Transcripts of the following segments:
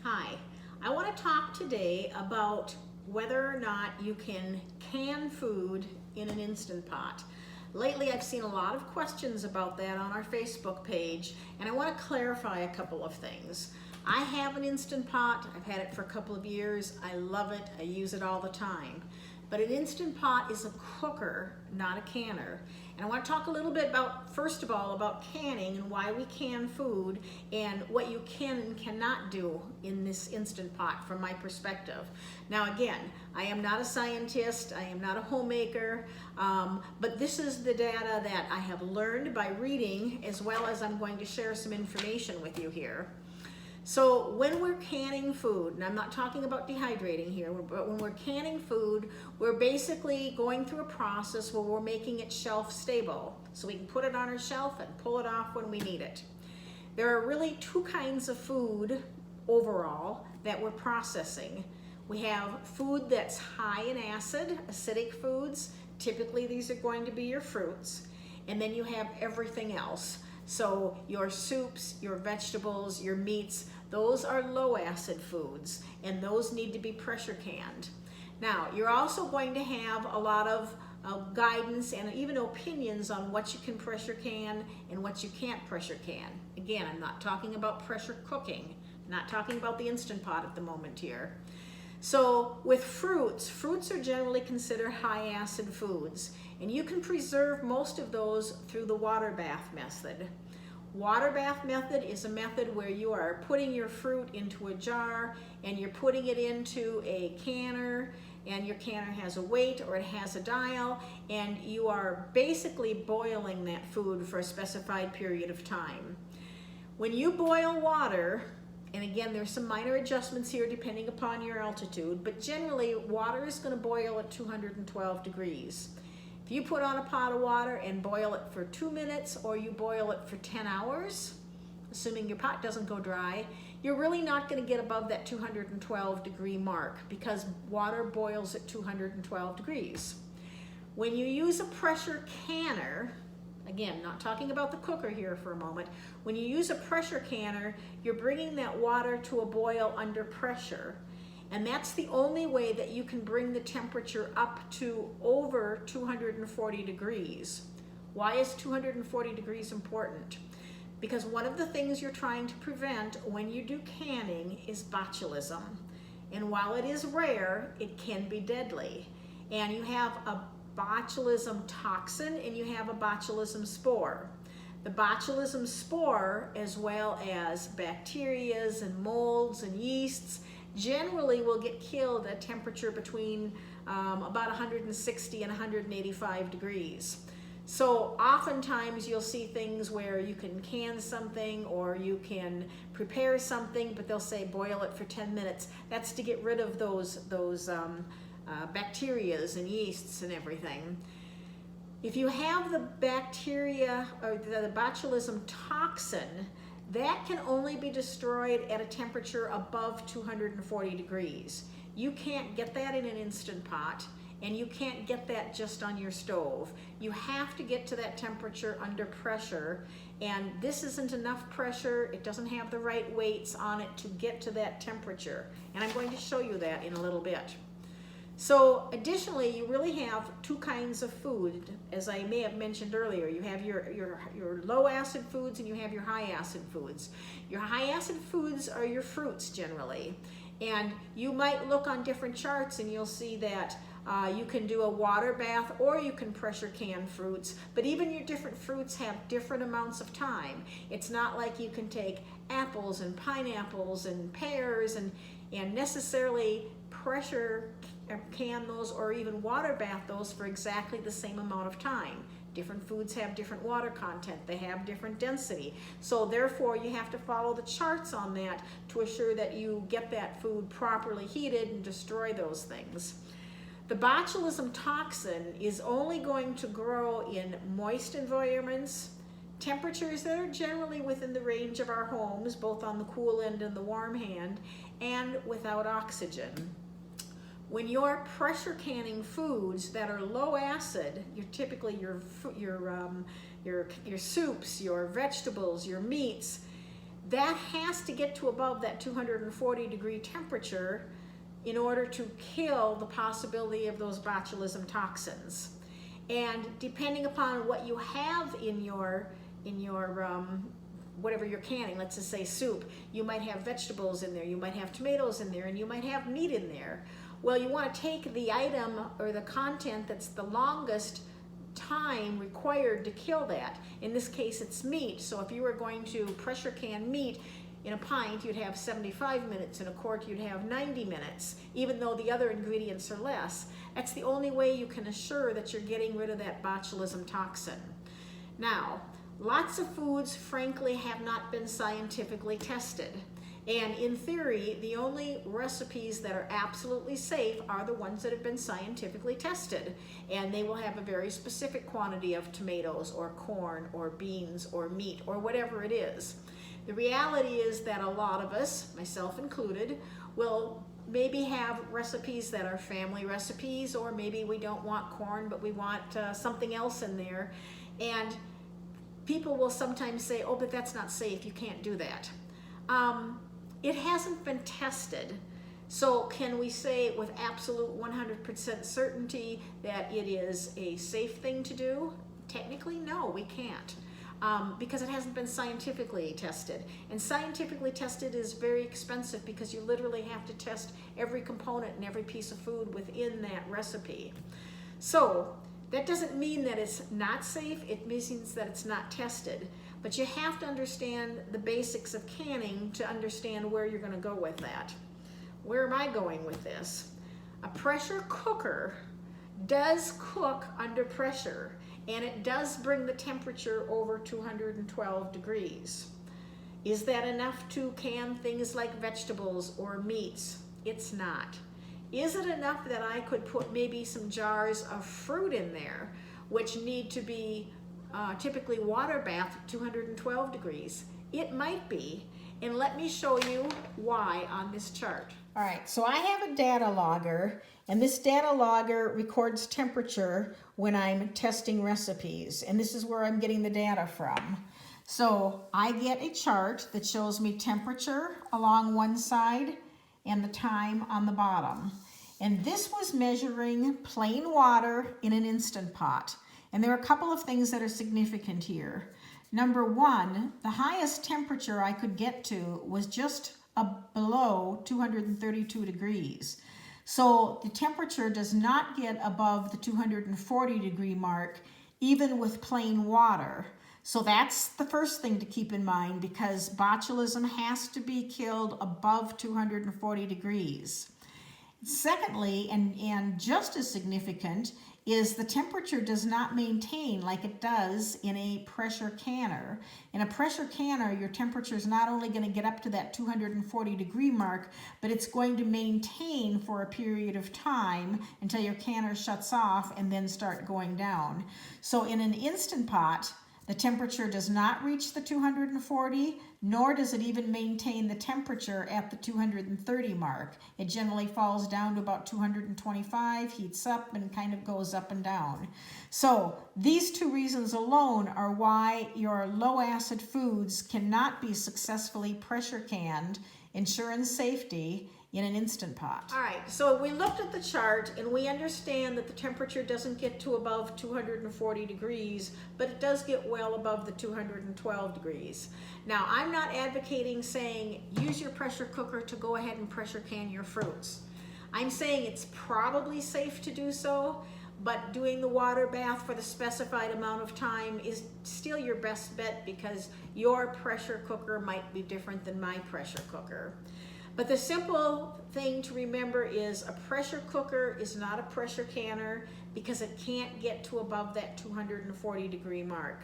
Hi, I want to talk today about whether or not you can can food in an Instant Pot. Lately I've seen a lot of questions about that on our Facebook page, and I want to clarify a couple of things. I have an Instant Pot. I've had it for a couple of years. I love it. I use it all the time. But an Instant Pot is a cooker, not a canner. And I want to talk a little bit about, first of all, about canning and why we can food and what you can and cannot do in this Instant Pot from my perspective. Now again, I am not a scientist, I am not a homemaker, but this is the data that I have learned by reading, as well as I'm going to share some information with you here. So when we're canning food, and I'm not talking about dehydrating here, but when we're canning food, we're basically going through a process where we're making it shelf stable, so we can put it on our shelf and pull it off when we need it. There are really two kinds of food overall that we're processing. We have food that's high in acid, acidic foods. Typically these are going to be your fruits. And then you have everything else. So your soups, your vegetables, your meats, those are low acid foods, and those need to be pressure canned. Now, you're also going to have a lot of guidance and even opinions on what you can pressure can and what you can't pressure can. Again, I'm not talking about pressure cooking, not talking about the Instant Pot at the moment here. So with fruits are generally considered high acid foods, and you can preserve most of those through the water bath method. Water bath method is a method where you are putting your fruit into a jar and you're putting it into a canner, and your canner has a weight or it has a dial, and you are basically boiling that food for a specified period of time. When you boil water, and again, there's some minor adjustments here depending upon your altitude, but generally water is going to boil at 212 degrees. If you put on a pot of water and boil it for 2 minutes, or you boil it for 10 hours, assuming your pot doesn't go dry, you're really not going to get above that 212 degree mark because water boils at 212 degrees. When you use a pressure canner, again, not talking about the cooker here for a moment. When you use a pressure canner, you're bringing that water to a boil under pressure. And that's the only way that you can bring the temperature up to over 240 degrees. Why is 240 degrees important? Because one of the things you're trying to prevent when you do canning is botulism. And while it is rare, it can be deadly. And you have a botulism toxin and you have a botulism spore. The botulism spore, as well as bacterias and molds and yeasts, generally will get killed at temperature between about 160 and 185 degrees. So oftentimes you'll see things where you can can something or you can prepare something, but they'll say boil it for 10 minutes. That's to get rid of those bacterias and yeasts and everything. If you have the bacteria or the botulism toxin, that can only be destroyed at a temperature above 240 degrees. You can't get that in an Instant Pot, and you can't get that just on your stove. You have to get to that temperature under pressure, and this isn't enough pressure. It doesn't have the right weights on it to get to that temperature, and I'm going to show you that in a little bit. So additionally, you really have two kinds of food, as I may have mentioned earlier. You have your low acid foods and you have your high acid foods. Your high acid foods are your fruits generally. And you might look on different charts and you'll see that you can do a water bath or you can pressure can fruits, but even your different fruits have different amounts of time. It's not like you can take apples and pineapples and pears and necessarily pressure can those or even water bath those for exactly the same amount of time. Different foods have different water content, they have different density. So therefore you have to follow the charts on that to assure that you get that food properly heated and destroy those things. The botulism toxin is only going to grow in moist environments, temperatures that are generally within the range of our homes, both on the cool end and the warm hand, and without oxygen. When you're pressure canning foods that are low acid, you're typically your soups, your vegetables, your meats, that has to get to above that 240 degree temperature in order to kill the possibility of those botulism toxins. And depending upon what you have in your whatever you're canning, let's just say soup, you might have vegetables in there, you might have tomatoes in there, and you might have meat in there. Well, you want to take the item or the content that's the longest time required to kill that. In this case, it's meat. So if you were going to pressure can meat, in a pint, you'd have 75 minutes. In a quart, you'd have 90 minutes, even though the other ingredients are less. That's the only way you can assure that you're getting rid of that botulism toxin. Now, lots of foods, frankly, have not been scientifically tested. And in theory, the only recipes that are absolutely safe are the ones that have been scientifically tested. And they will have a very specific quantity of tomatoes or corn or beans or meat or whatever it is. The reality is that a lot of us, myself included, will maybe have recipes that are family recipes, or maybe we don't want corn, but we want something else in there. And people will sometimes say, oh, but that's not safe, you can't do that. It hasn't been tested. So can we say with absolute 100% certainty that it is a safe thing to do? Technically, no, we can't. Because it hasn't been scientifically tested. And scientifically tested is very expensive because you literally have to test every component and every piece of food within that recipe. So that doesn't mean that it's not safe, it means that it's not tested. But you have to understand the basics of canning to understand where you're going to go with that. Where am I going with this? A pressure cooker does cook under pressure, and it does bring the temperature over 212 degrees. Is that enough to can things like vegetables or meats? It's not. Is it enough that I could put maybe some jars of fruit in there, which need to be typically water bath at 212 degrees? It might be, and let me show you why on this chart. All right, so I have a data logger, and this data logger records temperature when I'm testing recipes, and this is where I'm getting the data from. So I get a chart that shows me temperature along one side and the time on the bottom. And this was measuring plain water in an Instant Pot. And there are a couple of things that are significant here. Number one, the highest temperature I could get to was just below 232 degrees. So the temperature does not get above the 240 degree mark, even with plain water. So that's the first thing to keep in mind, because botulism has to be killed above 240 degrees. Secondly, and just as significant, is the temperature does not maintain like it does in a pressure canner. In a pressure canner, your temperature is not only going to get up to that 240 degree mark, but it's going to maintain for a period of time until your canner shuts off and then start going down. So in an Instant Pot, the temperature does not reach the 240, nor does it even maintain the temperature at the 230 mark. It generally falls down to about 225, heats up, and kind of goes up and down. So these two reasons alone are why your low acid foods cannot be successfully pressure canned, ensuring safety, in an Instant Pot. All right, so we looked at the chart and we understand that the temperature doesn't get to above 240 degrees, but it does get well above the 212 degrees. Now, I'm not advocating saying use your pressure cooker to go ahead and pressure can your fruits. I'm saying it's probably safe to do so, but doing the water bath for the specified amount of time is still your best bet, because your pressure cooker might be different than my pressure cooker. But the simple thing to remember is a pressure cooker is not a pressure canner because it can't get to above that 240 degree mark.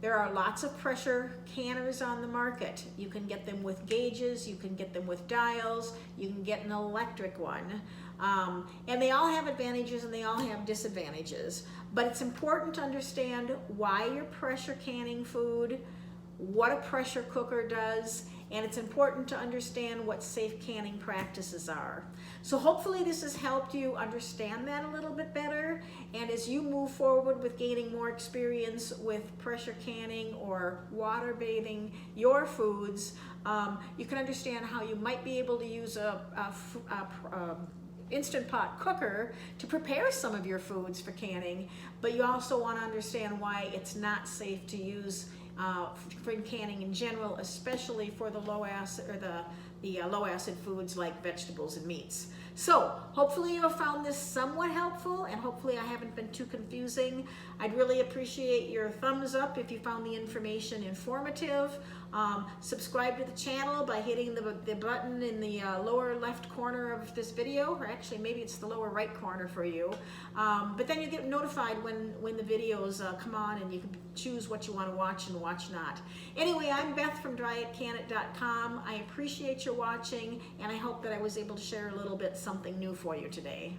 There are lots of pressure canners on the market. You can get them with gauges, you can get them with dials, you can get an electric one. And they all have advantages and they all have disadvantages. But it's important to understand why you're pressure canning food, what a pressure cooker does, and it's important to understand what safe canning practices are. So hopefully this has helped you understand that a little bit better, and as you move forward with gaining more experience with pressure canning or water bathing your foods, you can understand how you might be able to use a Instant Pot cooker to prepare some of your foods for canning, but you also want to understand why it's not safe to use for canning in general, especially for the low acid or the low acid foods like vegetables and meats. So hopefully you have found this somewhat helpful, and hopefully I haven't been too confusing. I'd really appreciate your thumbs up if you found the information informative. Subscribe to the channel by hitting the button in the lower left corner of this video, or actually maybe it's the lower right corner for you. But then you get notified when the videos come on, and you can choose what you want to watch and watch not. Anyway, I'm Beth from dryitcanit.com. I appreciate your watching, and I hope that I was able to share a little bit something new for you today.